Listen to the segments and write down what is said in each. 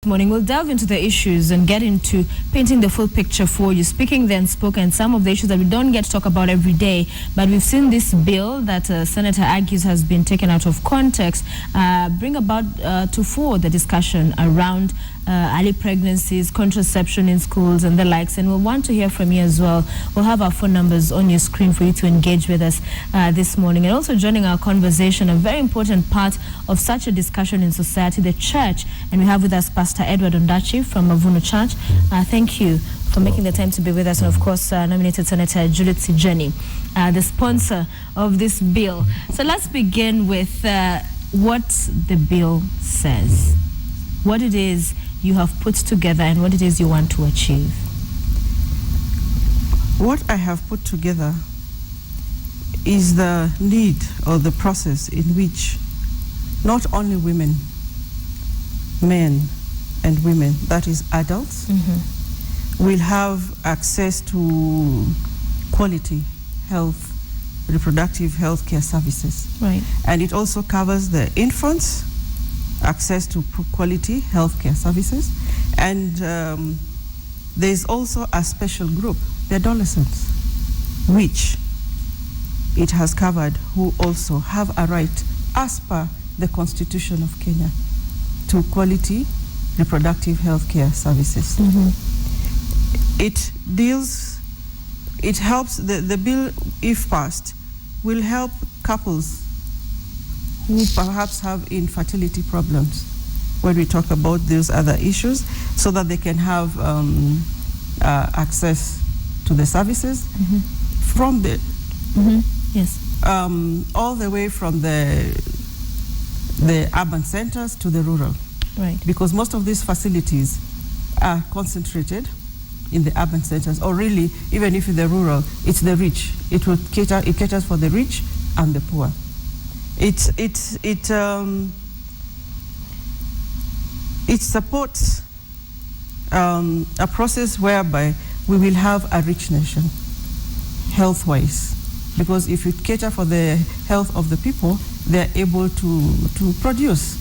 morning. We'll delve into the issues and get into painting the full picture for you, speaking the unspoken, some of the issues that we don't get to talk about every day. But we've seen this bill that Senator argues has been taken out of context bring about to fore the discussion around early pregnancies, contraception in schools and the likes. And we'll want to hear from you as well. We'll have our phone numbers on your screen for you to engage with us this morning. And also joining our conversation, a very important part of such a discussion in society, the church. And we have with us Pastor Edward Ondachi from Mavuno Church. Thank you for making the time to be with us. And of course, nominated Senator Judith Sijeni, the sponsor of this bill. So let's begin with what the bill says, what it is you have put together and what it is you want to achieve. What I have put together is the need or the process in which not only women, men and women, that is adults, will have access to quality health, reproductive health care services. Right. And it also covers the infants, access to quality healthcare services, and there's also a special group, the adolescents, which it has covered, who also have a right, as per the Constitution of Kenya, to quality reproductive healthcare services. It helps, the bill, if passed, will help couples who perhaps have infertility problems when we talk about those other issues, so that they can have access to the services from the all the way from the urban centers to the rural. Right. Because most of these facilities are concentrated in the urban centers, or really, even if in the rural, it's the rich. It caters for the rich and the poor. It supports a process whereby we will have a rich nation, health-wise, because if you cater for the health of the people, they're able to produce.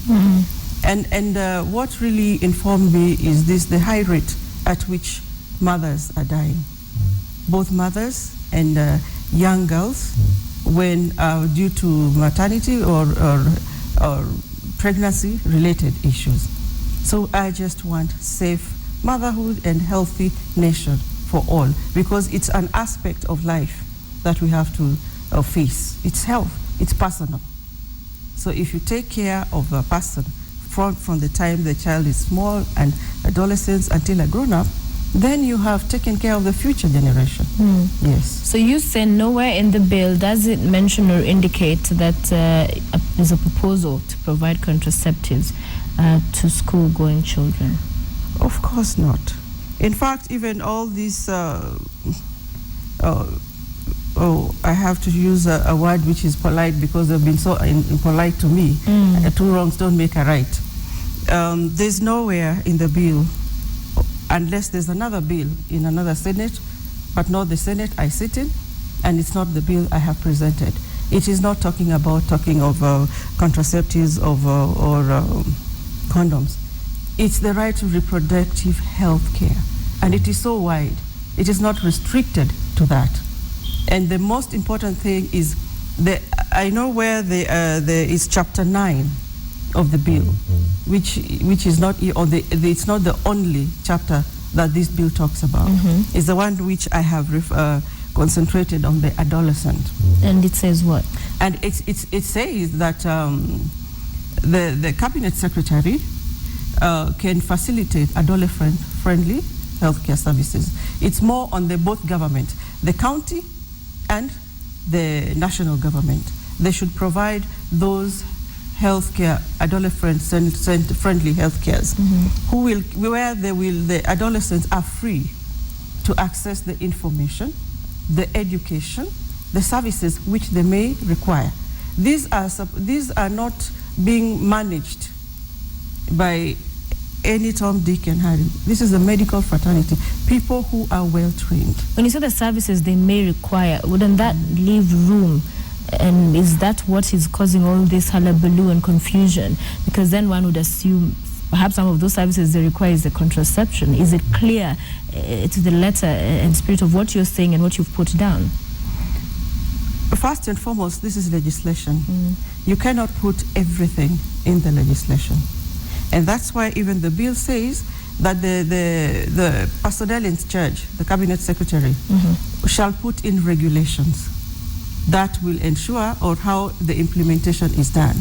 And what really informed me is the high rate at which mothers are dying, both mothers and young girls, when due to maternity or pregnancy-related issues. So I just want safe motherhood and healthy nation for all, because it's an aspect of life that we have to face. It's health, it's personal. So if you take care of a person from the time the child is small and adolescence until a grown-up, then you have taken care of the future generation. Yes. So you say nowhere in the bill does it mention or indicate that there's a proposal to provide contraceptives to school-going children? Of course not. In fact, even all these, I have to use a word which is polite because they've been so impolite to me. Two wrongs don't make a right. There's nowhere in the bill, unless there's another bill in another Senate, but not the Senate I sit in, and it's not the bill I have presented. It is not talking of contraceptives or condoms. It's the right to reproductive health care, and it is so wide. It is not restricted to that. And the most important thing is, I know where there is chapter 9 of the bill, which is not, it's not the only chapter that this bill talks about. It's the one which I have concentrated on the adolescent. And it says what? And it says that the cabinet secretary can facilitate adolescent-friendly healthcare services. It's more on the both government, the county and the national government. They should provide those healthcare, adolescent-friendly healthcares, where the adolescents are free to access the information, the education, the services which they may require. These are not being managed by any Tom, Dick, and Harry. This is a medical fraternity, people who are well trained. When you say the services they may require, wouldn't that leave room? And is that what is causing all this hullabaloo and confusion? Because then one would assume perhaps some of those services they require is the contraception. Is it clear to the letter and spirit of what you're saying and what you've put down? First and foremost, this is legislation. You cannot put everything in the legislation. And that's why even the bill says that the personnel in charge, the cabinet secretary, shall put in regulations that will ensure or how the implementation is done.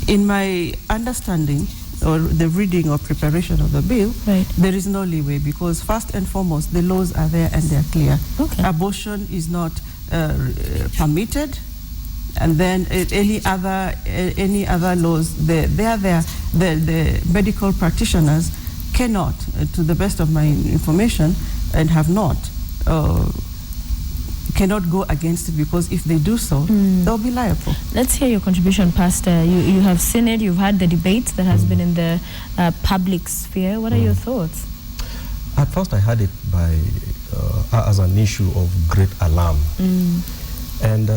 In my understanding or the reading or preparation of the bill, there is no leeway because first and foremost, the laws are there and they're clear. Abortion is not permitted, and then any other laws, the medical practitioners cannot, to the best of my information, and have not, cannot go against it because if they do so, they'll be liable. Let's hear your contribution, Pastor. You have seen it, you've had the debate that has been in the public sphere. What are your thoughts? At first I had it as an issue of great alarm. And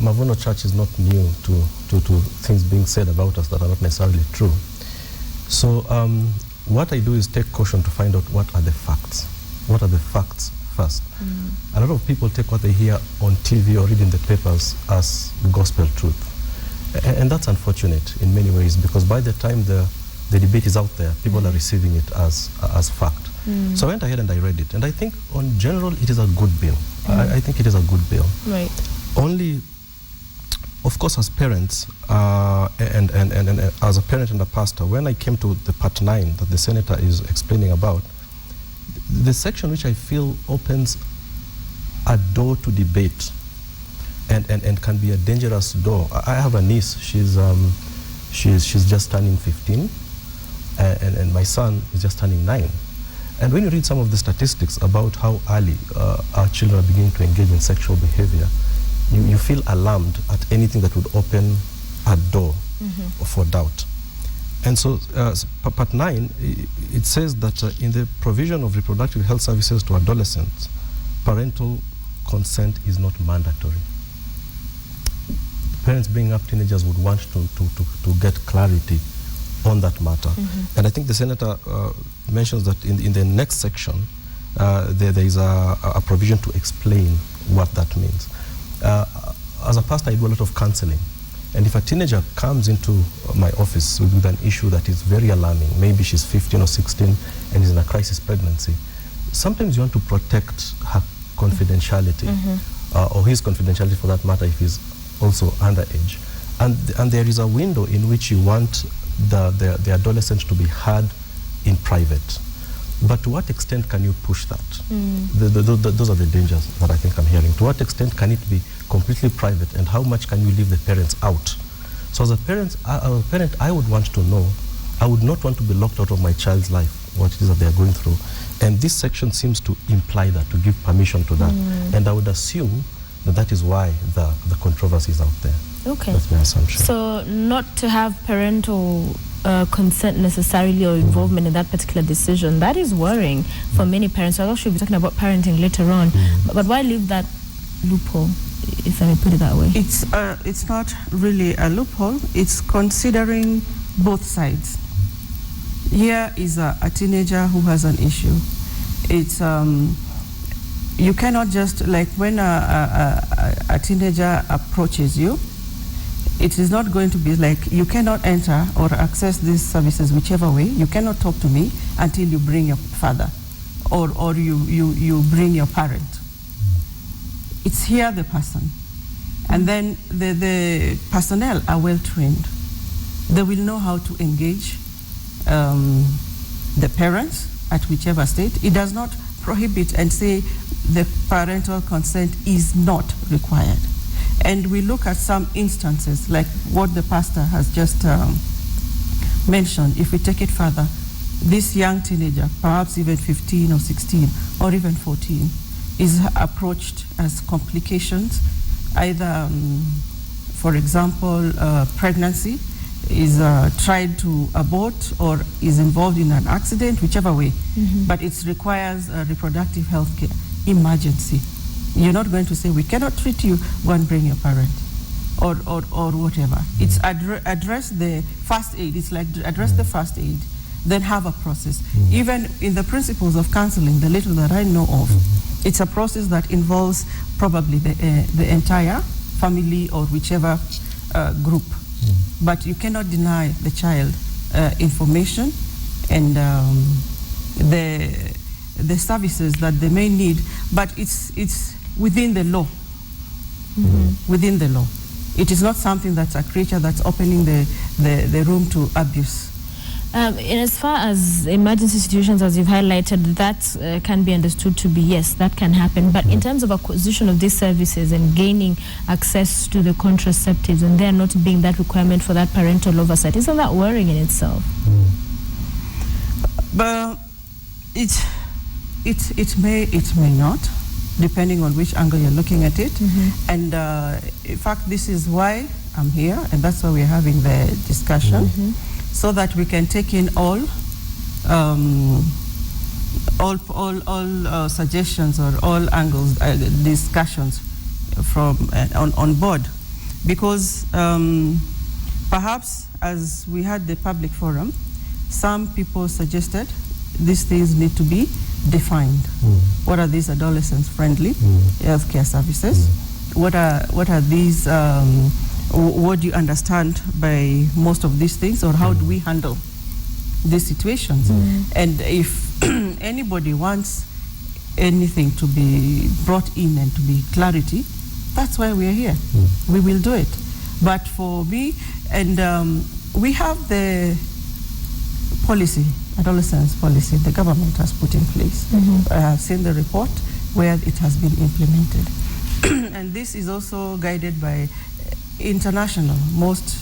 Mavuno Church is not new to things being said about us that are not necessarily true. So what I do is take caution to find out what are the facts. What are the facts first? A lot of people take what they hear on TV or read in the papers as gospel truth. And that's unfortunate in many ways because by the time the debate is out there, people are receiving it as fact. So I went ahead and I read it. And I think on general, it is a good bill. I think it is a good bill. Right. Only, of course, as parents, and as a parent and a pastor, when I came to the part 9 that the senator is explaining about, the section which I feel opens a door to debate and can be a dangerous door. I have a niece, she's just turning 15, and my son is just turning 9. And when you read some of the statistics about how early our children are beginning to engage in sexual behavior, you feel alarmed at anything that would open a door for doubt. And so part 9, it says that in the provision of reproductive health services to adolescents, parental consent is not mandatory. Parents bringing up teenagers would want to get clarity on that matter. And I think the senator mentions that in the next section, there is a provision to explain what that means. As a pastor, I do a lot of counseling. And if a teenager comes into my office with an issue that is very alarming, maybe she's 15 or 16 and is in a crisis pregnancy, sometimes you want to protect her confidentiality, or his confidentiality for that matter if he's also underage. And there is a window in which you want the adolescent to be heard in private. But to what extent can you push that? Those are the dangers that I think I'm hearing. To what extent can it be completely private, and how much can you leave the parents out? So as a parent, I would want to know, I would not want to be locked out of my child's life, what it is that they are going through. And this section seems to imply that, to give permission to that. And I would assume that is why the controversy is out there. Okay. That's my assumption. So not to have parental consent necessarily or involvement in that particular decision, that is worrying for many parents. So I'll actually be talking about parenting later on. But why leave that loophole, if I may put it that way? It's not really a loophole. It's considering both sides. Here is a teenager who has an issue. It's you cannot just, like when a teenager approaches you, it is not going to be like you cannot enter or access these services whichever way. You cannot talk to me until you bring your father or you bring your parent. It's here the person. And then the personnel are well trained. They will know how to engage the parents at whichever state. It does not prohibit and say the parental consent is not required. And we look at some instances, like what the pastor has just mentioned. If we take it further, this young teenager, perhaps even 15 or 16 or even 14, is approached as complications, either, for example, pregnancy, is tried to abort or is involved in an accident, whichever way. But it requires reproductive health care, emergency. You're not going to say, we cannot treat you, go and bring your parent. or whatever. It's address the first aid. It's like address the first aid, then have a process. Even in the principles of counseling, the little that I know of, it's a process that involves probably the entire family or whichever group. But you cannot deny the child information and the services that they may need, but it's within the law. Within the law. It is not something that's a creature that's opening the room to abuse. And as far as emergency situations, as you've highlighted, that can be understood to be, yes, that can happen. But in terms of acquisition of these services and gaining access to the contraceptives and there not being that requirement for that parental oversight, isn't that worrying in itself? But it may not, depending on which angle you're looking at it. And in fact, this is why I'm here, and that's why we're having the discussion, so that we can take in all suggestions or all angles, discussions from on board, because perhaps as we had the public forum, some people suggested these things need to be defined. What are these adolescents-friendly healthcare services? What are these? What do you understand by most of these things, or how do we handle these situations? And if anybody wants anything to be brought in and to be clarity, that's why we're here. We will do it. But for me, and we have the policy, adolescence policy, the government has put in place. I have seen the report where it has been implemented. And this is also guided by international, most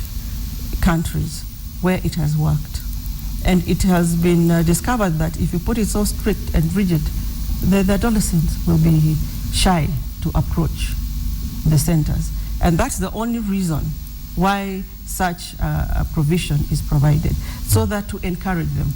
countries where it has worked. And it has been discovered that if you put it so strict and rigid, the adolescents will be shy to approach the centers. And that's the only reason why such a provision is provided, so that to encourage them.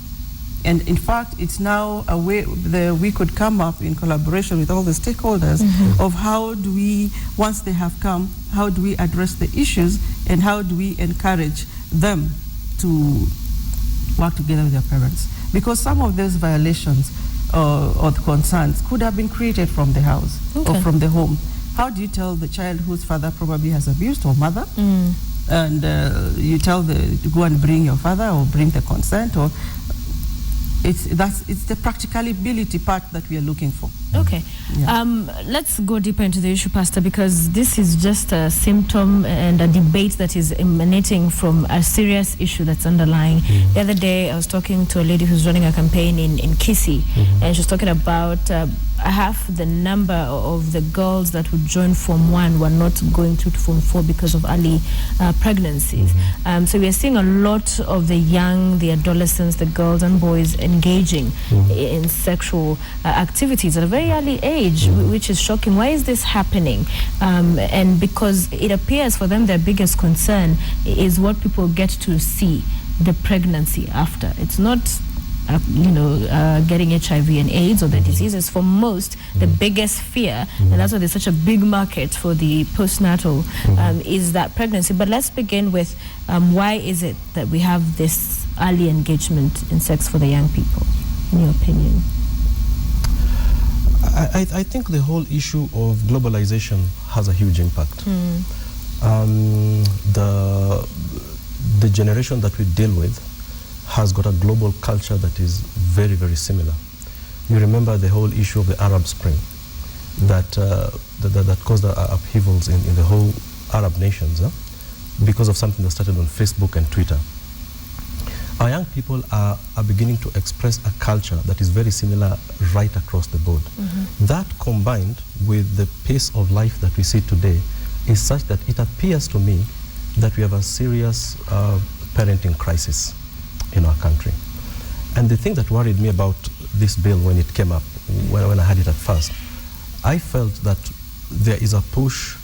And in fact, it's now a way we could come up in collaboration with all the stakeholders of how do we, once they have come, how do we address the issues and how do we encourage them to work together with their parents. Because some of those violations or the concerns could have been created from the house or from the home. How do you tell the child whose father probably has abused, or mother, and you tell to go and bring your father or bring the consent, or it's the practicability part that we are looking for. Okay. Yeah. Let's go deeper into the issue, Pastor, because this is just a symptom and a debate that is emanating from a serious issue that's underlying. The other day, I was talking to a lady who's running a campaign in Kisii, and she was talking about half the number of the girls that would join Form 1 were not going through to Form 4 because of early pregnancies. So we are seeing a lot of the adolescents, the girls and boys engaging in sexual activities at a very early age, which is shocking. Why is this happening? And because it appears for them their biggest concern is what people get to see, the pregnancy after. It's not getting HIV and AIDS or the diseases. For most, the biggest fear, and that's why there's such a big market for the postnatal, is that pregnancy. But let's begin with why is it that we have this early engagement in sex for the young people, in your opinion? I think the whole issue of globalization has a huge impact. The generation that we deal with has got a global culture that is very, very similar. You remember the whole issue of the Arab Spring that caused upheavals in the whole Arab nations because of something that started on Facebook and Twitter. Our young people are beginning to express a culture that is very similar right across the board. That combined with the pace of life that we see today is such that it appears to me that we have a serious parenting crisis in our country. And the thing that worried me about this bill when it came up, when I had it at first, I felt that there is a push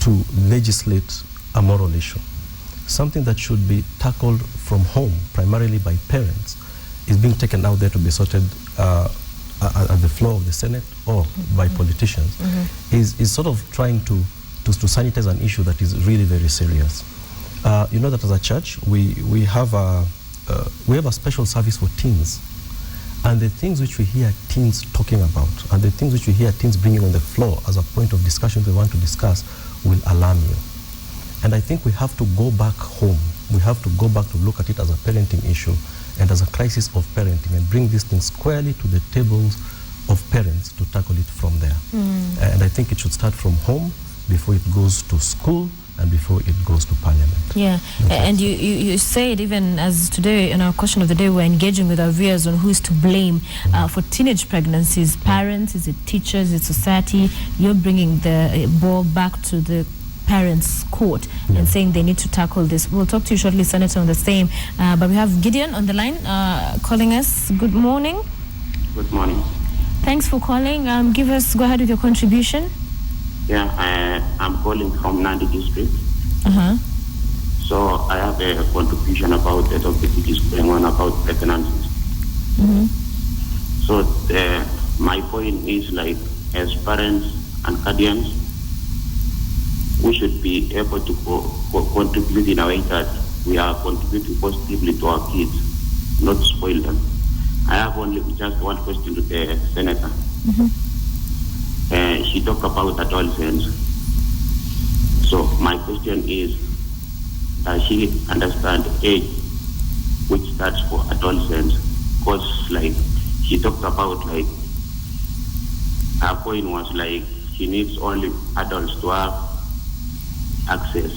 to legislate a moral issue. Something that should be tackled from home, primarily by parents, is being taken out there to be sorted at the floor of the Senate or by politicians, is sort of trying to to sanitize an issue that is really very serious. You know that as a church, we have a special service for teens. And the things which we hear teens talking about, and the things which we hear teens bringing on the floor as a point of discussion they want to discuss will alarm you. And I think we have to go back home. We have to go back to look at it as a parenting issue and as a crisis of parenting and bring these things squarely to the tables of parents to tackle it from there. And I think it should start from home before it goes to school and before it goes to parliament. Yeah, and you said even as today in our question of the day we're engaging with our viewers on who is to blame for teenage pregnancies. Parents, is it teachers, is it society? You're bringing the ball back to the parents' court and saying they need to tackle this. We'll talk to you shortly, Senator, on the same. But we have Gideon on the line calling us. Good morning. Good morning. Thanks for calling. Go ahead with your contribution. Yeah, I'm calling from Nandi district. So I have a contribution about the topic which is going on about pregnancies. So my point is, like, as parents and guardians, we should be able to contribute in a way that we are contributing positively to our kids, not spoil them. I have only just one question to the senator. She talked about adolescents. So my question is, does she understand age which starts for adolescents? Because, like, she talked about, like, her point was like she needs only adults to have access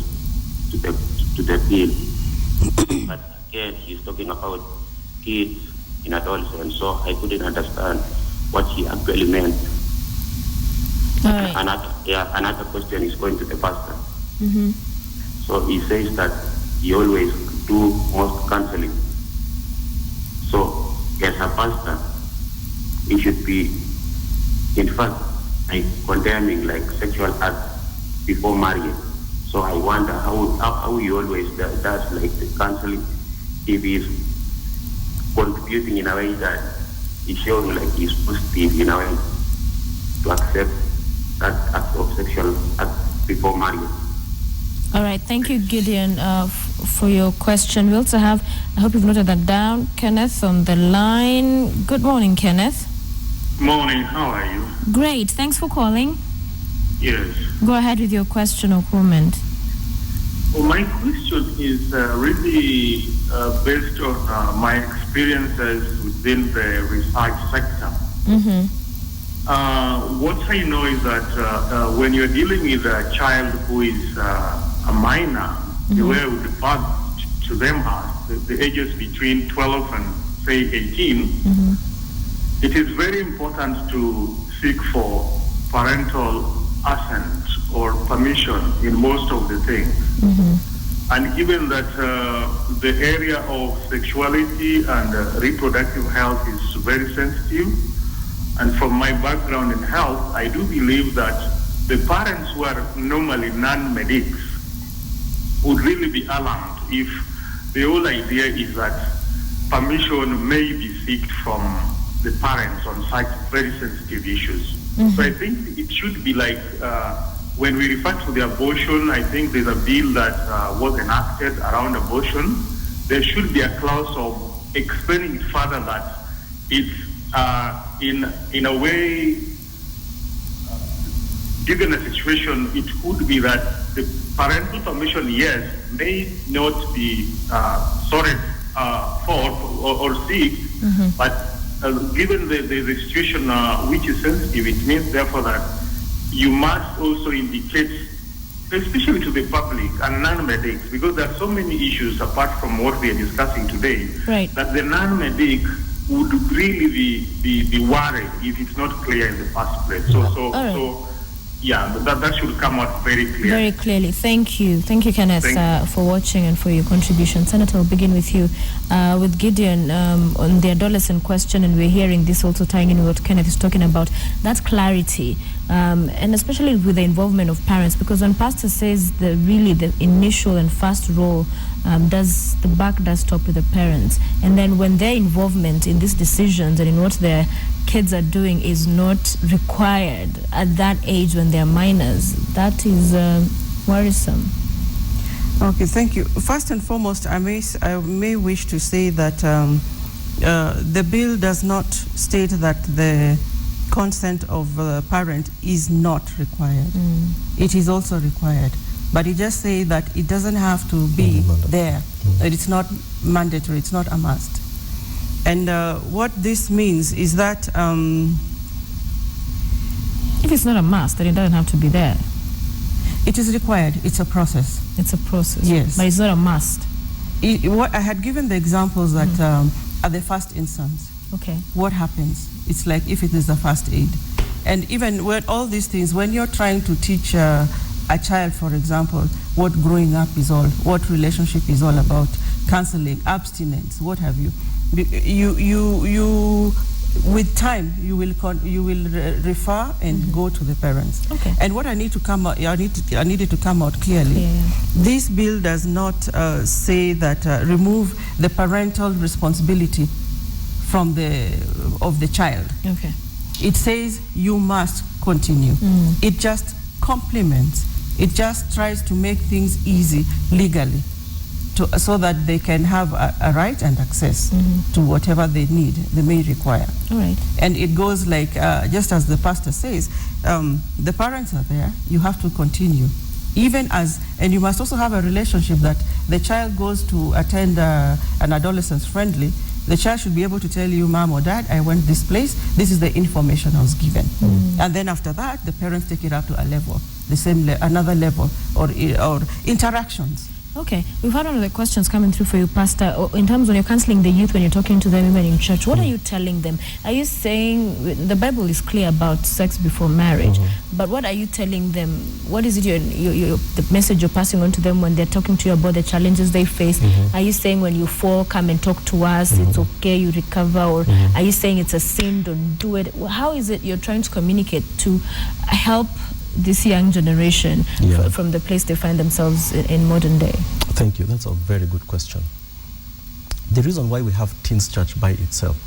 to the pill. But again, she's talking about kids in adolescence, so I couldn't understand what she actually meant. Right. Another question is going to the pastor. So he says that he always do most counseling. So as a pastor, he should be, in fact, like, condemning, like, sexual acts before marriage. So I wonder how he always does, like, the counseling, if he's contributing in a way that is showing like he's positive in a way to accept that act of sexual act before marriage. All right, thank you, Gideon, for your question. We also have, I hope you've noted that down, Kenneth on the line. Good morning, Kenneth. Morning, how are you? Great, thanks for calling. Yes. Go ahead with your question or comment. Well, my question is really based on my experiences within the research sector. What I know is that when you're dealing with a child who is a minor, the way I would refer to them as the ages between 12 and, say, 18, it is very important to seek for parental assent or permission in most of the things. And given that the area of sexuality and reproductive health is very sensitive, and from my background in health, I do believe that the parents who are normally non-medics would really be alarmed if the whole idea is that permission may be sought from the parents on such very sensitive issues. So I think it should be like, when we refer to the abortion, I think there's a bill that was enacted around abortion. There should be a clause of explaining it further that it's in a way, given a situation, it could be that the parental permission, yes, may not be sought for or seek, but given the situation which is sensitive, it means therefore that you must also indicate, especially to the public and non-medics, because there are so many issues apart from what we are discussing today, that the non-medic would really be worried if it's not clear in the first place. So yeah, that should come out very clearly. Very clearly. Thank you, Kenneth, for watching and for your contribution. Senator, I'll begin with you. With Gideon on the adolescent question, and we're hearing this also tying in with what Kenneth is talking about, that clarity, and especially with the involvement of parents, because when pastor says the initial and first role does stop with the parents, and then when their involvement in these decisions and in what they're kids are doing is not required at that age when they're minors. That is worrisome. Okay, thank you. First and foremost, I may wish to say that the bill does not state that the consent of the parent is not required. It is also required. But it just says that it doesn't have to be there. It's not mandatory, it's not a must. And what this means is that if it's not a must, then it doesn't have to be there. It is required. It's a process. It's a process. Yes. But it's not a must. What I had given the examples that at the first instance, okay, what happens? It's like if it is the first aid. And even when all these things, when you're trying to teach a child, for example, what growing up is all, what relationship is all about, counseling, abstinence, what have you, you with time you will refer and go to the parents. Okay. And what I need to come out, I needed to come out clearly. Yeah. This bill does not say that remove the parental responsibility from the child. Okay. It says you must continue. It just complements. It just tries to make things easy legally, so that they can have a right and access to whatever they need, they may require. All right. And it goes like, just as the pastor says, the parents are there, you have to continue. And you must also have a relationship that the child goes to attend an adolescence friendly. The child should be able to tell you, Mom or Dad, I went this place, this is the information I was given. And then after that, the parents take it up to a level, another level, or interactions. Okay, we've had one of the questions coming through for you, Pastor. In terms when you're counseling the youth, when you're talking to them even in church, what are you telling them? Are you saying, the Bible is clear about sex before marriage, but what are you telling them? What is it the message you're passing on to them when they're talking to you about the challenges they face? Are you saying when you fall, come and talk to us, it's okay, you recover? Or are you saying it's a sin, don't do it? How is it you're trying to communicate to help this young generation from the place they find themselves in modern day? Thank you. That's a very good question. The reason why we have teens church by itself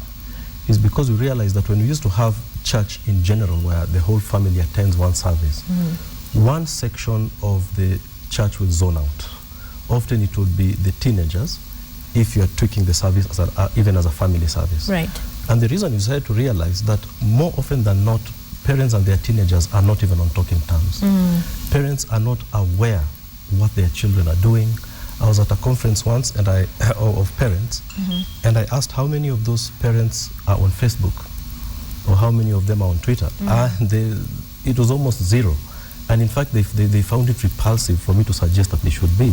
is because we realize that when we used to have church in general, where the whole family attends one service, one section of the church will zone out. Often it would be the teenagers, if you're tweaking the service even as a family service. Right. And the reason is to realize that more often than not, parents and their teenagers are not even on talking terms. Parents are not aware what their children are doing. I was at a conference once of parents, and I asked how many of those parents are on Facebook or how many of them are on Twitter. And it was almost zero. And in fact, they found it repulsive for me to suggest that they should be.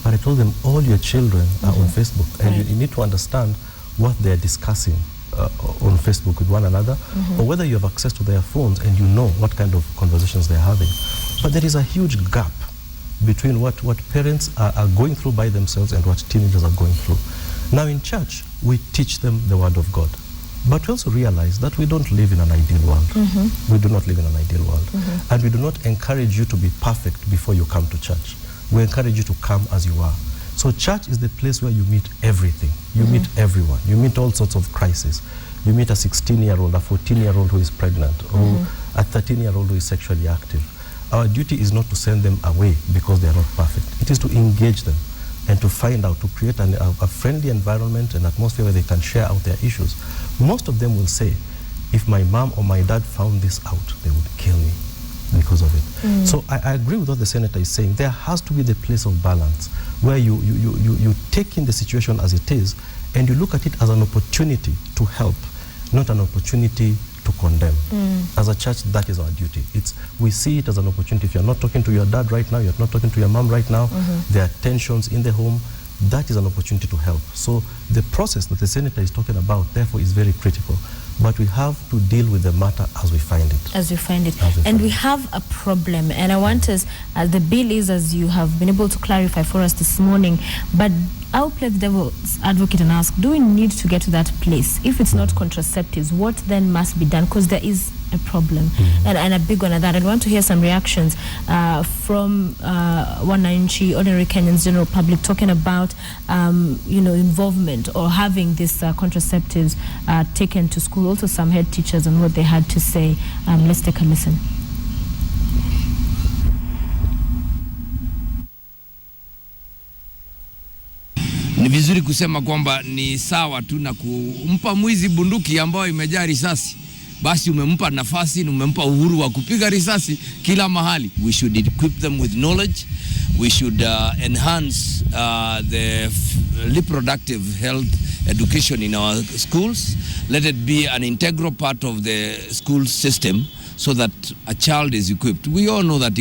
But I told them, all your children are on Facebook, and you need to understand what they're discussing on Facebook with one another, or whether you have access to their phones and you know what kind of conversations they're having. But there is a huge gap between what parents are going through by themselves and what teenagers are going through. Now in church, we teach them the Word of God. But we also realize that we don't live in an ideal world. We do not live in an ideal world. And we do not encourage you to be perfect before you come to church. We encourage you to come as you are. So church is the place where you meet everything. You meet everyone. You meet all sorts of crises. You meet a 16-year-old, a 14-year-old who is pregnant, or a 13-year-old who is sexually active. Our duty is not to send them away because they are not perfect. It is to engage them and to find out, to create a friendly environment, an atmosphere where they can share out their issues. Most of them will say, if my mom or my dad found this out, they would kill me because of it. So I agree with what the senator is saying. There has to be the place of balance where you take in the situation as it is and you look at it as an opportunity to help, not an opportunity to condemn. As a church, that is our duty. We see it as an opportunity. If you're not talking to your dad right now, you're not talking to your mom right now, there are tensions in the home, that is an opportunity to help. So the process that the senator is talking about, therefore, is very critical. But we have to deal with the matter as we find it. As we find it. And we have a problem. And I want us, as the bill is, as you have been able to clarify for us this morning, but I'll play the devil's advocate and ask, do we need to get to that place? If it's not contraceptives, what then must be done? Because there is a problem, and a big one at that. I want to hear some reactions from Wananchi, ordinary Kenyans, general public, talking about involvement or having these contraceptives taken to school. Also, some head teachers and what they had to say. Let's take a listen. Ni vizuri kusema kwamba ni sawa tu na kumpa mwizi bunduki ambayo imejaa risasi. Basi umempa nafasi, umempa uhuru wa kupiga risasi kila mahali. We should equip them with knowledge. We should enhance the reproductive health education in our schools. Let it be an integral part of the school system so that a child is equipped. We all know that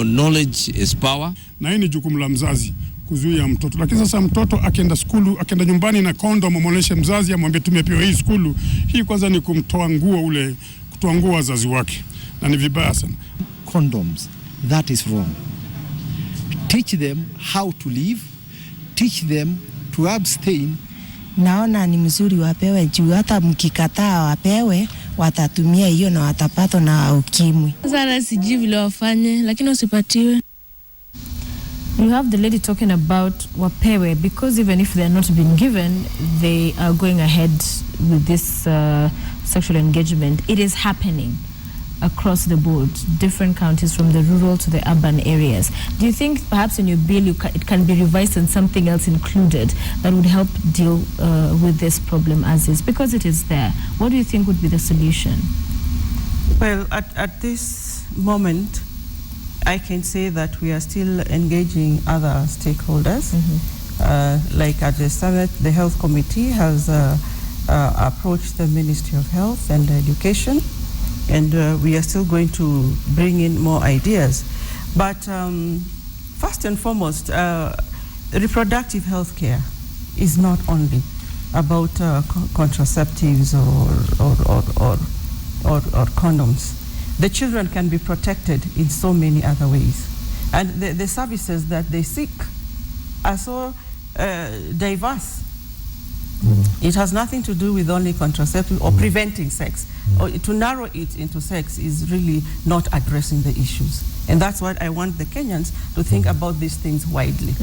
knowledge is power. Na hii ni jukumu la mzazi kuzuia mtoto. Lakini sasa mtoto akienda nyumbani na kondom, amwonyeshe mzazi, amwambie tumepewa hii skulu. Hii kwanza ni kutoa nguo wazazi wake. Na ni vibaya sana. Condoms, that is wrong. Teach them how to live. Teach them to abstain. Naona ni mzuri wapewe juu hata mkikataa wapewe watatumia hiyo na watapatwa na ukimwi. Sasa sijui vile wafanye lakini usipatiwe. You have the lady talking about wapewe because even if they are not being given, they are going ahead with this sexual engagement. It is happening across the board, different counties from the rural to the urban areas. Do you think perhaps in your bill it can be revised and something else included that would help deal with this problem as is? Because it is there. What do you think would be the solution? Well, at this moment, I can say that we are still engaging other stakeholders. Like at the Senate, the Health Committee has approached the Ministry of Health and Education, and we are still going to bring in more ideas. But first and foremost, reproductive health care is not only about contraceptives or condoms. The children can be protected in so many other ways. And the services that they seek are so diverse. It has nothing to do with only contraceptive or preventing sex. Or to narrow it into sex is really not addressing the issues. And that's what I want the Kenyans to think about these things widely.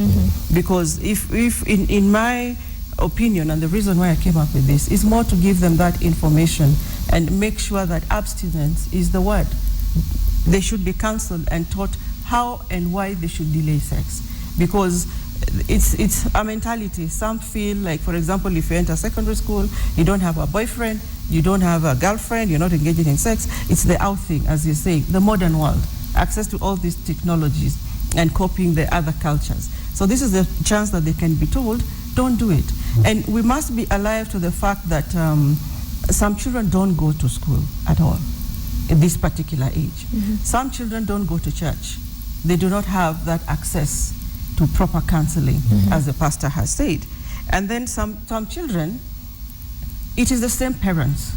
Because if in my opinion, and the reason why I came up with this, is more to give them that information and make sure that abstinence is the word. They should be counseled and taught how and why they should delay sex. Because it's a mentality. Some feel like, for example, if you enter secondary school, you don't have a boyfriend, you don't have a girlfriend, you're not engaging in sex. It's the out thing, as you say, the modern world. Access to all these technologies and copying the other cultures. So this is the chance that they can be told, don't do it. And we must be alive to the fact that some children don't go to school at all at this particular age. Some children don't go to church. They do not have that access to proper counseling, as the pastor has said. And then some children, it is the same parents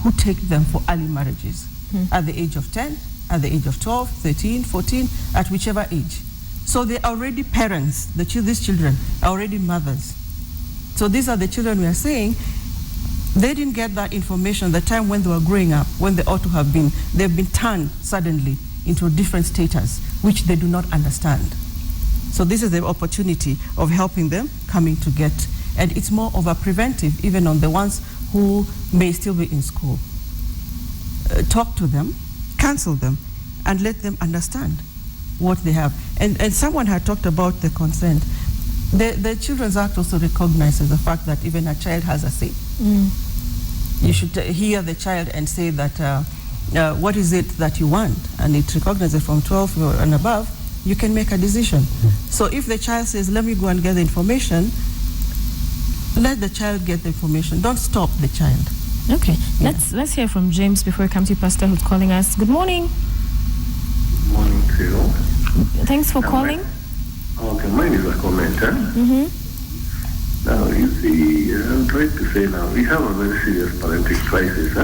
who take them for early marriages at the age of 10, at the age of 12, 13, 14, at whichever age. So they're already parents. These children are already mothers. So these are the children we are saying, they didn't get that information the time when they were growing up, when they ought to have been. They've been turned suddenly into a different status, which they do not understand. So this is the opportunity of helping them coming to get, and it's more of a preventive, even on the ones who may still be in school. Talk to them, counsel them, and let them understand what they have. And someone had talked about the consent. The Children's Act also recognizes the fact that even a child has a say. You should hear the child and say that, what is it that you want? And it recognizes from 12 and above, you can make a decision. So if the child says, let me go and get the information, let the child get the information. Don't stop the child. Okay, let's hear from James before we come to Pastor who's calling us. Good morning. Good morning to you. Thanks for calling. Mine is a comment. Now, you see, I'm trying to say now, we have a very serious parenting crisis,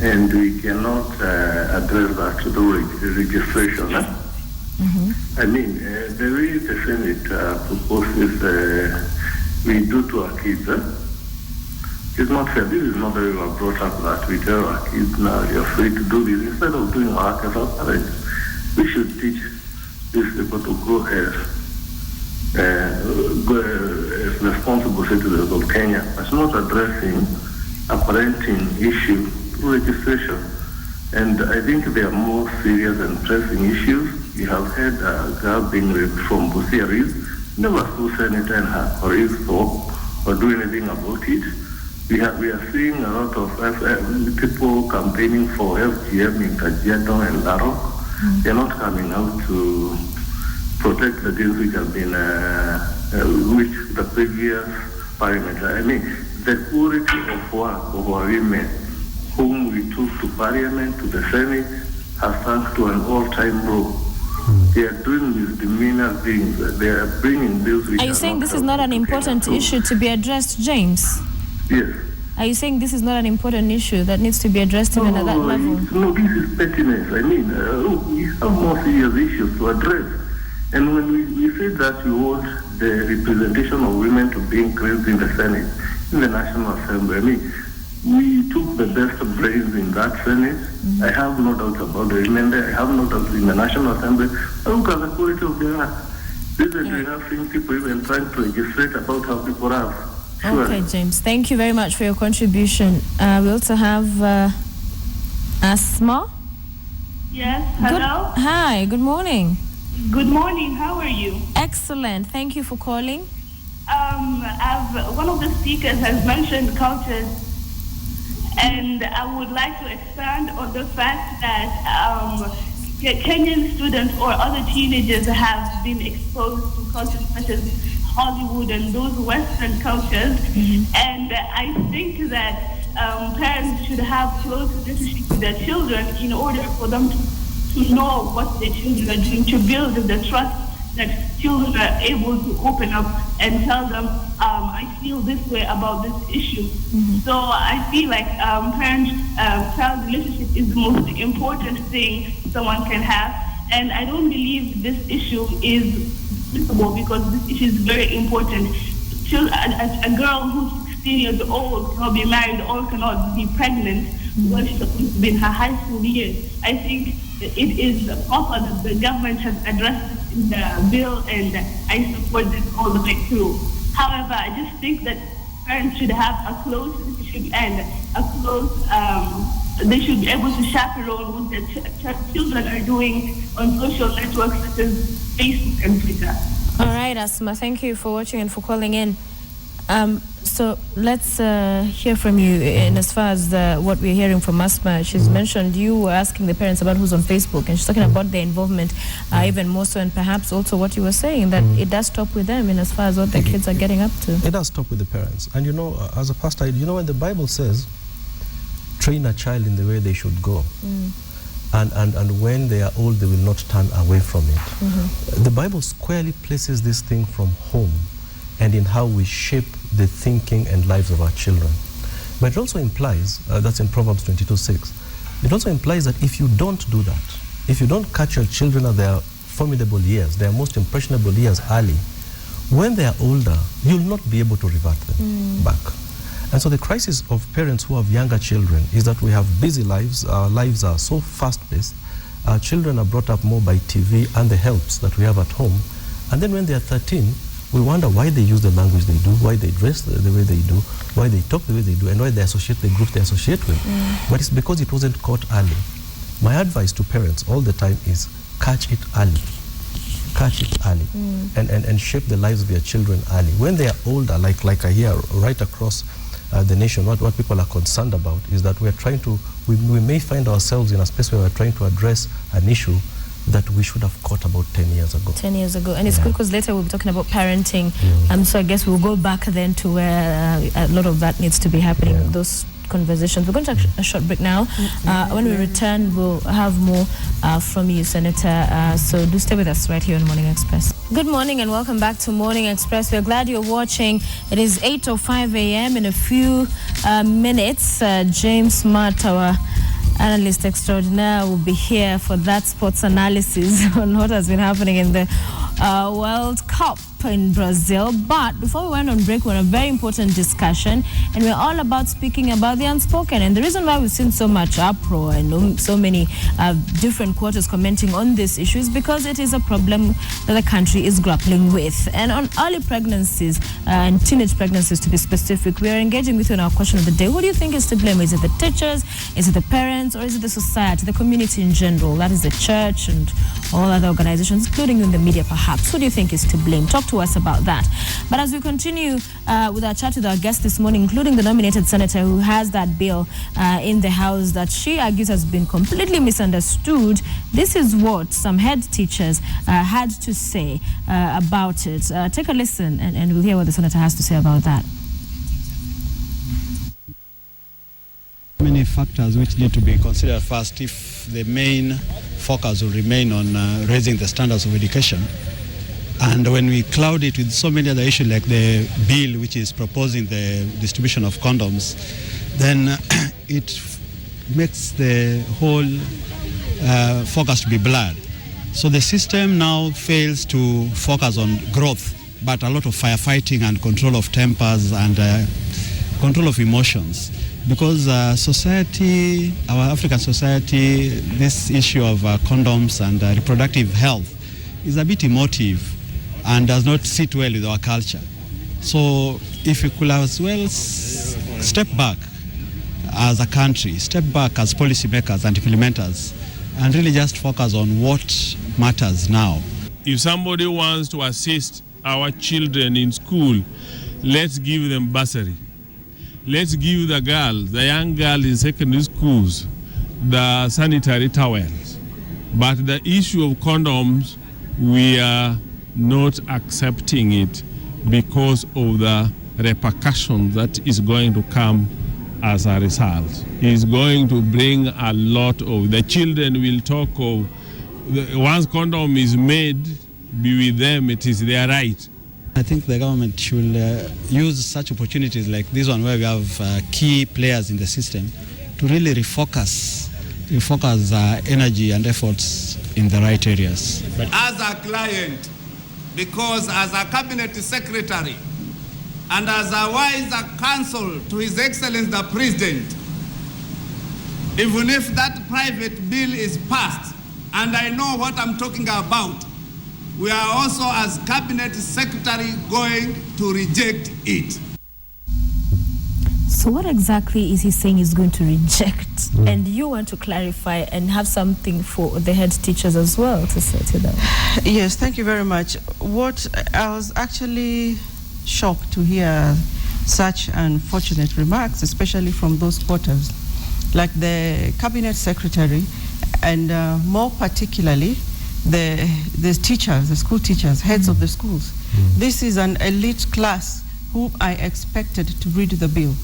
and we cannot address that through registration. I mean, the way the Senate proposes we do to our kids, It's not fair. This is not the way we are brought up that we tell our kids now you're free to do this instead of doing work as our parents. We should teach these people to grow as responsible citizens of Kenya. It's not addressing a parenting issue through registration. And I think there are more serious and pressing issues. You have had a girl being raped from Busia, never saw Senator and her colleagues talk or do anything about it. We are seeing a lot of people campaigning for FGM in Kajiado and Narok. They're not coming out to protect the things which have been, which the previous parliament. I mean, the quality of work of our women, whom we took to parliament, to the Senate, has sunk to an all-time low. They are doing these demeanor things. They are bringing bills. Are you saying this is not an important issue to be addressed, James? Yes. Are you saying this is not an important issue that needs to be addressed even at that level? No, this is pettiness. I mean, we have more serious issues to address. And when we say that we want the representation of women to be increased in the Senate, in the National Assembly, I mean, we took the best brains in that Senate. I have no doubt about the women there. I have no doubt in the National Assembly. Look at the quality of their act. Recently, we have seen people even trying to legislate about how people are. Sure. Okay, James. Thank you very much for your contribution. We also have Asma. Yes, hello. Hi, good morning. Good morning, how are you? Excellent. Thank you for calling. One of the speakers has mentioned cultures, and I would like to expand on the fact that Kenyan students or other teenagers have been exposed to cultures such as Hollywood and those Western cultures, and I think that parents should have close relationship with their children in order for them to know what their children are doing, to build the trust that children are able to open up and tell them, I feel this way about this issue. So I feel like parent-child relationship is the most important thing someone can have, and I don't believe this issue is because this issue is very important. A girl who's 16 years old cannot be married or cannot be pregnant when she's supposed to be in her high school years. I think it is proper that the government has addressed this in the bill, and I support this all the way through. However, I just think that parents should have a close relationship and they should be able to chaperone what their children are doing on social networks such as Facebook and Twitter. All right, Asma, thank you for watching and for calling in. So let's hear from you in as far as what we're hearing from Asma. She's mentioned you were asking the parents about who's on Facebook, and she's talking about their involvement even more so, and perhaps also what you were saying, that it does stop with them in as far as what their kids are getting up to. It does stop with the parents. And you know, as a pastor, you know, when the Bible says, train a child in the way they should go, and when they are old, they will not turn away from it. The Bible squarely places this thing from home and in how we shape the thinking and lives of our children. But it also implies, that's in Proverbs 22:6, it also implies that if you don't do that, if you don't catch your children at their formidable years, their most impressionable years early, when they are older, you'll not be able to revert them back. And so the crisis of parents who have younger children is that we have busy lives, our lives are so fast-paced, our children are brought up more by TV and the helps that we have at home, and then when they are 13, we wonder why they use the language they do, why they dress the way they do, why they talk the way they do, and why they associate the group they associate with. But it's because it wasn't caught early. My advice to parents all the time is catch it early. Catch it early and shape the lives of your children early. When they are older, like I hear right across the nation, what people are concerned about is that we may find ourselves in a space where we're trying to address an issue that we should have caught about 10 years ago. 10 years ago. And it's good because later we'll be talking about parenting. So I guess we'll go back then to where a lot of that needs to be happening, those conversations. We're going to take a short break now. When we return, we'll have more from you, Senator. So do stay with us right here on Morning Express. Good morning and welcome back to Morning Express. We're glad you're watching. It is 8:05 a.m. In a few minutes, James Smart, our analyst extraordinaire, will be here for that sports analysis on what has been happening in the World Cup. soccer in Brazil. But before we went on break, we had a very important discussion, and we're all about speaking about the unspoken. And the reason why we've seen so much uproar and so many different quarters commenting on this issue is because it is a problem that the country is grappling with. And on early pregnancies and teenage pregnancies, to be specific, we are engaging with you in our question of the day. Who do you think is to blame? Is it the teachers? Is it the parents? Or is it the society, the community in general? That is the church and all other organizations, including in the media perhaps. Who do you think is to blame? Talk to us about that. But as we continue with our chat with our guest this morning, including the nominated senator who has that bill in the House that she argues has been completely misunderstood, this is what some head teachers had to say about it. Take a listen and we'll hear what the senator has to say about that. Many factors which need to be considered first if the main focus will remain on raising the standards of education. And when we cloud it with so many other issues like the bill which is proposing the distribution of condoms, then it makes the whole focus to be blurred. So the system now fails to focus on growth, but a lot of firefighting and control of tempers and control of emotions. Because society, our African society, this issue of condoms and reproductive health is a bit emotive and does not sit well with our culture. So if we could as well step back as a country, step back as policymakers and implementers, and really just focus on what matters now. If somebody wants to assist our children in school, let's give them bursary. Let's give the girls, the young girls in secondary schools, the sanitary towels. But the issue of condoms, we are not accepting it because of the repercussions that is going to come as a result. It's going to bring a lot of, the children will talk of, once condom is made, be with them, it is their right. I think the government should use such opportunities like this one where we have key players in the system to really refocus energy and efforts in the right areas. As a client, because as a cabinet secretary and as a wise counsel to His Excellency the President, even if that private bill is passed, and I know what I'm talking about, we are also as cabinet secretary going to reject it. So what exactly is he saying he's going to reject? And you want to clarify and have something for the head teachers as well to say to them. Yes, thank you very much. What I was actually shocked to hear such unfortunate remarks, especially from those quarters, like the cabinet secretary, and more particularly the teachers, the school teachers, heads of the schools. This is an elite class whom I expected to read the bill.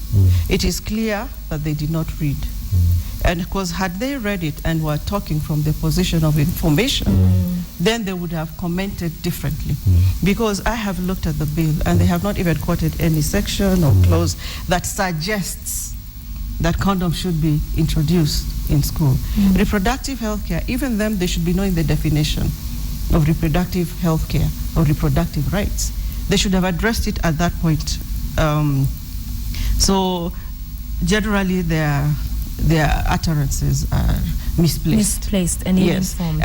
It is clear that they did not read. And of course, had they read it and were talking from the position of information, then they would have commented differently. Because I have looked at the bill and they have not even quoted any section or clause that suggests that condoms should be introduced in school. Reproductive health care, even them, they should be knowing the definition of reproductive health care or reproductive rights. They should have addressed it at that point. So generally their utterances are misplaced and ill-informed.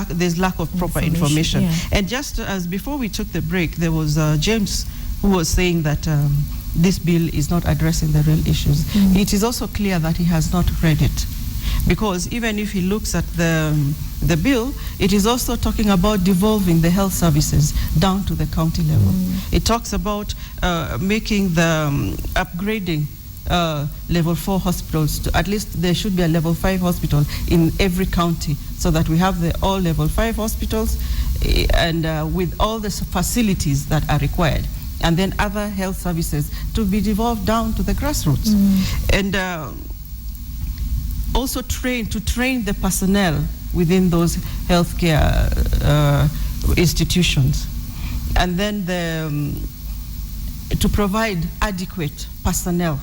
There's lack of proper information. Yeah. And just as before we took the break, there was James who was saying that this bill is not addressing the real issues. It is also clear that he has not read it, because even if he looks at the bill, it is also talking about devolving the health services down to the county level. It talks about making the upgrading level 4 hospitals to, at least there should be a level 5 hospital in every county, so that we have all level 5 hospitals and with all the facilities that are required, and then other health services to be devolved down to the grassroots. And also train the personnel within those healthcare institutions, and then to provide adequate personnel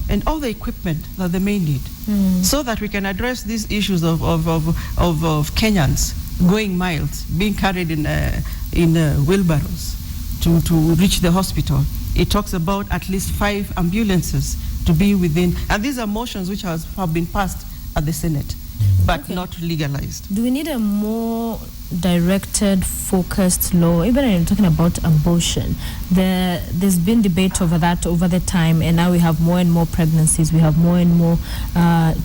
and all the equipment that they may need, so that we can address these issues of Kenyans going miles, being carried in wheelbarrows to reach the hospital. It talks about at least 5 ambulances to be within, and these are motions which have been passed at the Senate, but not legalized. Do we need a more directed, focused law? Even when you're talking about abortion, there's been debate over that over the time, and now we have more and more pregnancies. We have more and more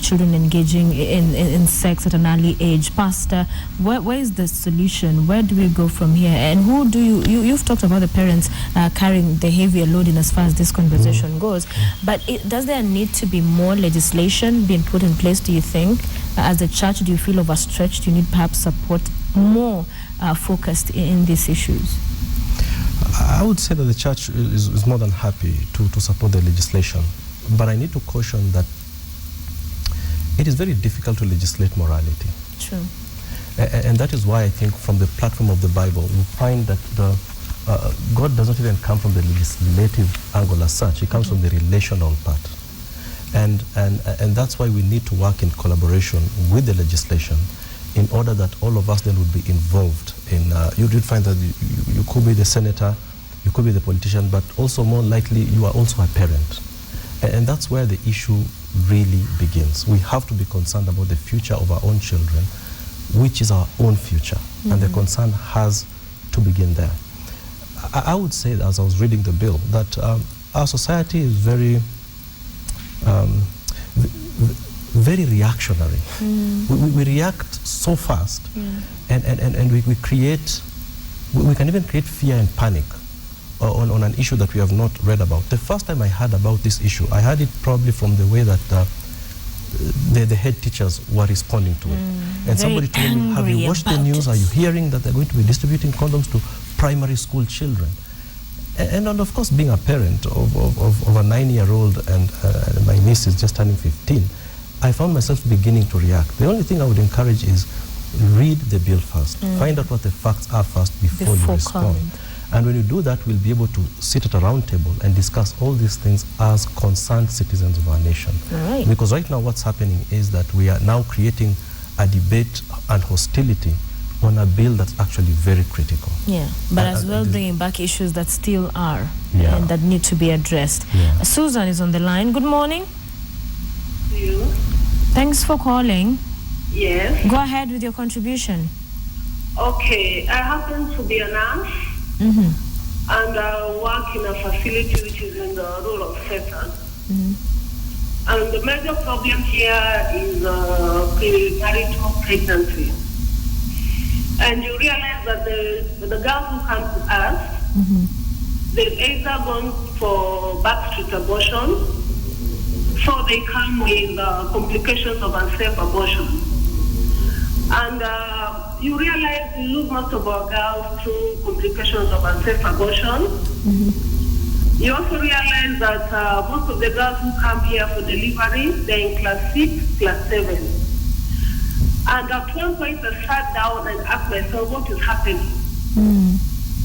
children engaging in sex at an early age. Pastor, where is the solution? Where do we go from here? And who do you've talked about the parents carrying the heavier load in as far as this conversation goes, but does there need to be more legislation being put in place, do you think? As a church, do you feel overstretched? Do you need perhaps support more focused in these issues? I would say that the church is more than happy to support the legislation, but I need to caution that it is very difficult to legislate morality. True. And that is why I think from the platform of the Bible, we find that God does not even come from the legislative angle as such. He comes from the relational part. And that's why we need to work in collaboration with the legislation in order that all of us then would be involved in, you did find that you could be the senator, you could be the politician, but also more likely you are also a parent. And that's where the issue really begins. We have to be concerned about the future of our own children, which is our own future. And the concern has to begin there. I would say, as I was reading the bill, that our society is very reactionary. We react so fast, and we create, we can even create fear and panic on an issue that we have not read about. The first time I heard about this issue, I heard it probably from the way that the head teachers were responding to it. And somebody told me, have you watched the news? Are you hearing that they're going to be distributing condoms to primary school children? And of course, being a parent of a 9-year-old and my niece is just turning 15, I found myself beginning to react. The only thing I would encourage is read the bill first. Find out what the facts are first before you respond. And when you do that, we'll be able to sit at a round table and discuss all these things as concerned citizens of our nation. Right. Because right now what's happening is that we are now creating a debate and hostility on a bill that's actually very critical. Yeah, but as well bringing back issues that still are and that need to be addressed. Susan is on the line. Good morning. You? Thanks for calling. Yes. Go ahead with your contribution. Okay, I happen to be a nurse and I work in a facility which is in the rural sector. And the major problem here is premarital pregnancy. And you realize that the girls who come to us, they've either gone for backstreet abortion, so they come with complications of unsafe abortion. And you realize we lose most of our girls through complications of unsafe abortion. You also realize that most of the girls who come here for delivery, they're in class 6, class 7. And at one point I sat down and asked myself, what is happening?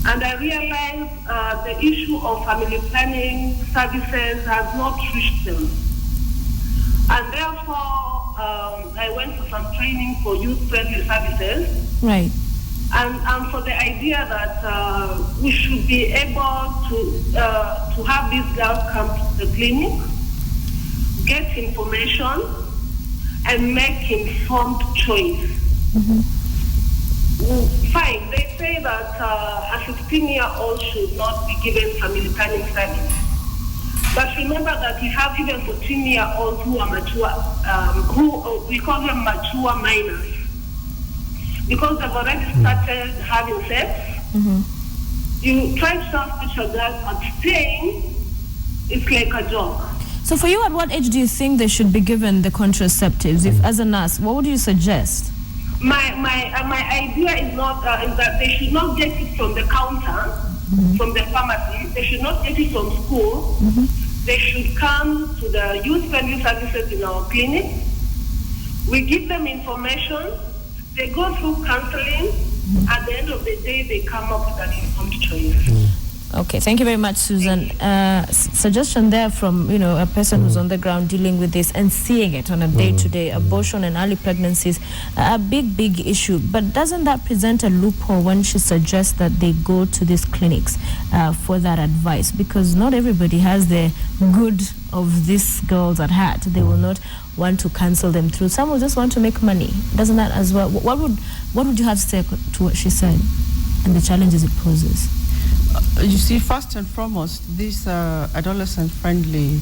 And I realized the issue of family planning services has not reached them. And therefore, I went for some training for youth-friendly services. Right. And for the idea that we should be able to have these girls come to the clinic, get information, and make informed choice. Fine, they say that a 16-year-old should not be given family planning service. But remember that we have even 14-year-olds who are mature, who we call them mature minors. Because they've already started having sex, you try to tell such a girl, but staying, it's like a joke. So for you, at what age do you think they should be given the contraceptives? If, as a nurse, what would you suggest? My idea is not is that they should not get it from the counter, from the pharmacy. They should not get it from school. They should come to the youth-friendly services in our clinic. We give them information. They go through counseling. At the end of the day, they come up with an informed choice. Okay, thank you very much, Susan. Suggestion there from a person who's on the ground dealing with this and seeing it on a day-to-day. Abortion and early pregnancies, a big issue. But doesn't that present a loophole when she suggests that they go to these clinics for that advice? Because not everybody has the good of these girls at heart. They will not want to cancel them through. Some will just want to make money. Doesn't that as well? What would you have to say to what she said and the challenges it poses? You see, first and foremost, these adolescent-friendly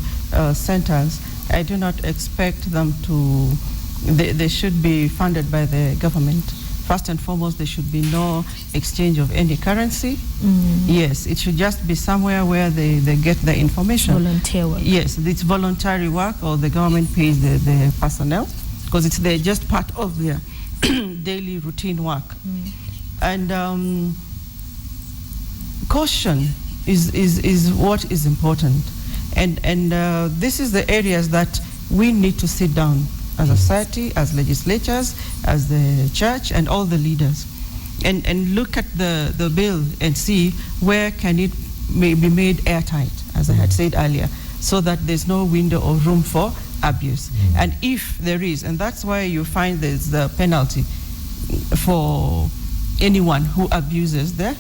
centers, I do not expect them to, they should be funded by the government. First and foremost, there should be no exchange of any currency. Yes, it should just be somewhere where they get the information. Volunteer work. Yes, it's voluntary work, or the government pays the personnel, because they're just part of their daily routine work. And caution is what is important, and this is the areas that we need to sit down as a society, as legislatures, as the church, and all the leaders, and look at the bill and see where can it be made airtight, as I had said earlier, so that there's no window or room for abuse. And if there is, and that's why you find there's the penalty for anyone who abuses the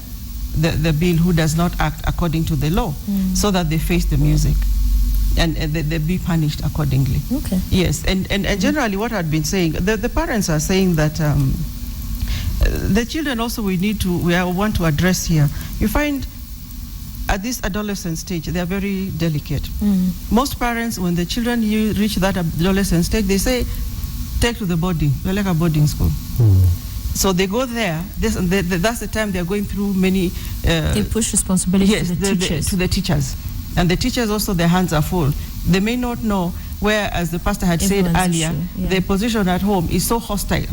bill, who does not act according to the law, so that they face the music and they be punished accordingly. Okay. Yes, and generally what I've been saying, the parents are saying that the children also we want to address here. You find at this adolescent stage, they are very delicate. Most parents, when the children reach that adolescent stage, they say, take to the boarding, they're like a boarding school. So they go there. That's the time they're going through many. They push responsibility to the teachers. To the teachers, and the teachers also, their hands are full. They may not know where, as the pastor had said earlier, the position at home is so hostile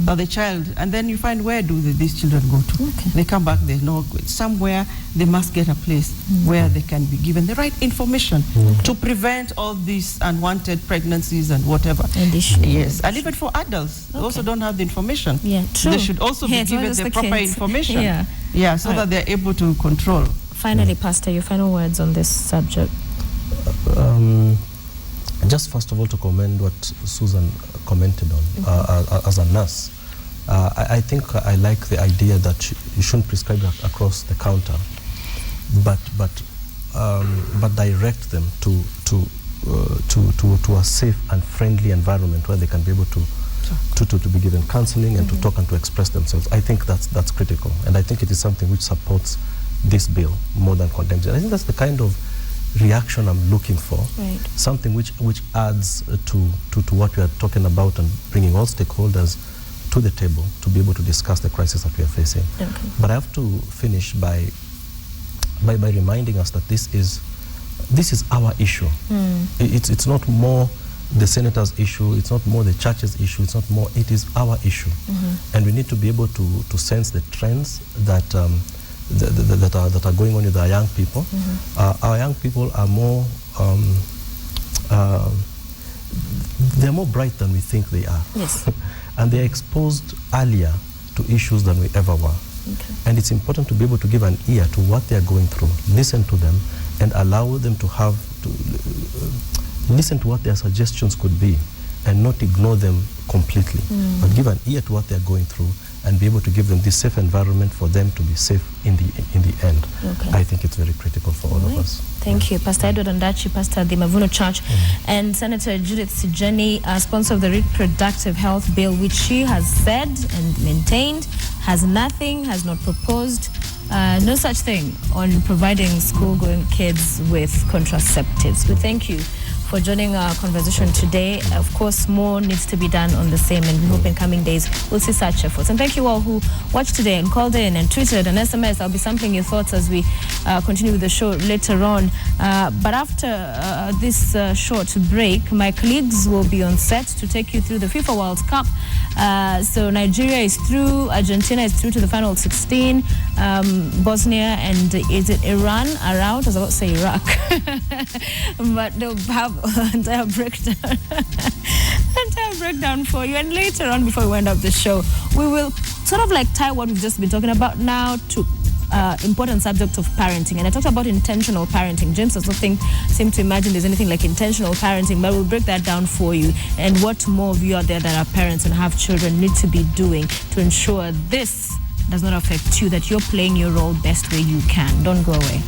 that the child. And then you find, where do these children go to? They come back. They know somewhere they must get a place where they can be given the right information to prevent all these unwanted pregnancies and whatever. Yes, and even for adults, they also don't have the information. Yeah, true. They should also be given the proper information. So that they're able to control. Finally, Pastor, your final words on this subject. Just first of all, to commend what Susan commented on as a nurse. I think I like the idea that you shouldn't prescribe across the counter, but direct them to a safe and friendly environment where they can be able to be given counseling and to talk and to express themselves. I think that's critical, and I think it is something which supports this bill more than condemns it. I think that's the kind of reaction I'm looking for, something which adds to what we are talking about, and bringing all stakeholders to the table to be able to discuss the crisis that we are facing. But I have to finish by reminding us that this is our issue. It's not more the senator's issue, it's not more the church's issue, it's not more, it is our issue. And we need to be able to sense the trends that are going on with our young people. Our young people are more they're more bright than we think they are. And they're exposed earlier to issues than we ever were. And it's important to be able to give an ear to what they're going through, listen to them, and allow them to listen to what their suggestions could be, and not ignore them completely, but give an ear to what they're going through, and be able to give them this safe environment for them to be safe in the end. I think it's very critical for all of us. Thank you, Pastor Edward Ondachi, pastor at the Mavuno Church, and Senator Judith Sijeni, sponsor of the Reproductive Health Bill, which she has said and maintained has not proposed no such thing on providing school-going kids with contraceptives. We thank you for joining our conversation today. Of course, more needs to be done on the same, and we hope in coming days we'll see such efforts. And thank you all who watched today and called in and tweeted and SMS. I'll be sampling your thoughts as we continue with the show later on. But after this short break, my colleagues will be on set to take you through the FIFA World Cup. So Nigeria is through, Argentina is through to the final 16, Bosnia and is it Iran are out? I was about to say Iraq. But they'll have entire breakdown for you. And later on, before we wind up the show, we will sort of like tie what we've just been talking about now to important subject of parenting. And I talked about intentional parenting. James does not seem to imagine there's anything like intentional parenting, but we'll break that down for you and what more of you out there that are parents and have children need to be doing to ensure this does not affect you, that you're playing your role best way you can. Don't go away.